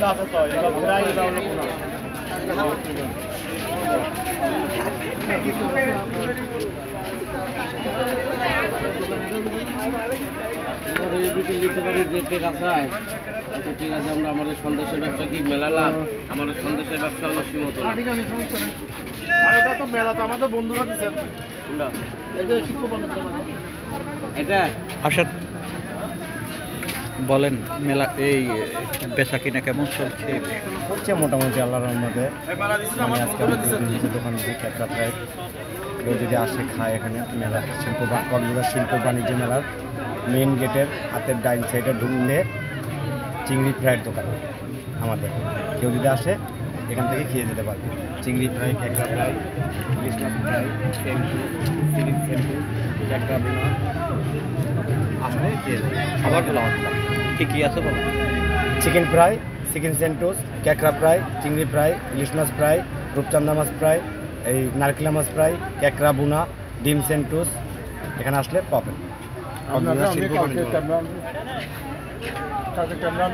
আছে তো এটা প্রায় এটা হলো কোনা ঠিক আছে আমরা আমাদের সন্দেশের ব্যবসা কি মেলালাম আমাদের সন্দেশের ব্যবসা হলো সীমিত আর এটা তো মেলা তো আমাদের বন্ধুরা দিচ্ছেন এটা আচ্ছা বলেন মেলা এই বেচা কিনা কেমন চলছে হচ্ছে মোটামুটি আল্লাহর রহমতে মানে আজকে আমি দোকান দিই ক্যাকড়া ফ্রাই কেউ যদি আসে খায় এখানে মেলা কক্সবাজার শিল্প বাণিজ্য মেলার মেন গেটের হাতের ডাইন সাইডে ঢুকলে চিংড়ি ফ্রাইয়ের দোকান আমাদের কেউ যদি আসে এখান থেকে খেয়ে যেতে পারবে চিংড়ি ফ্রাই ক্যাকড়া ফ্রাই ইলিশ মাছ ফ্রাই সেন্টু সিরিজ সেন্টু ক্যাকড়া বোনা আসলে খেয়ে যাবে খাবারগুলো আমার কি আছে বলো চিকেন ফ্রাই চিকেন সেন্টোস ক্যাকড়া ফ্রাই চিংড়ি ফ্রাই ইলিশ মাছ ফ্রাই রূপচান্দা মাছ ফ্রাই এই নারকেলা মাছ ফ্রাই ক্যাকড়া বুনা ডিম সেন্টোস এখানে আসলে পাবেন ক্যামেরা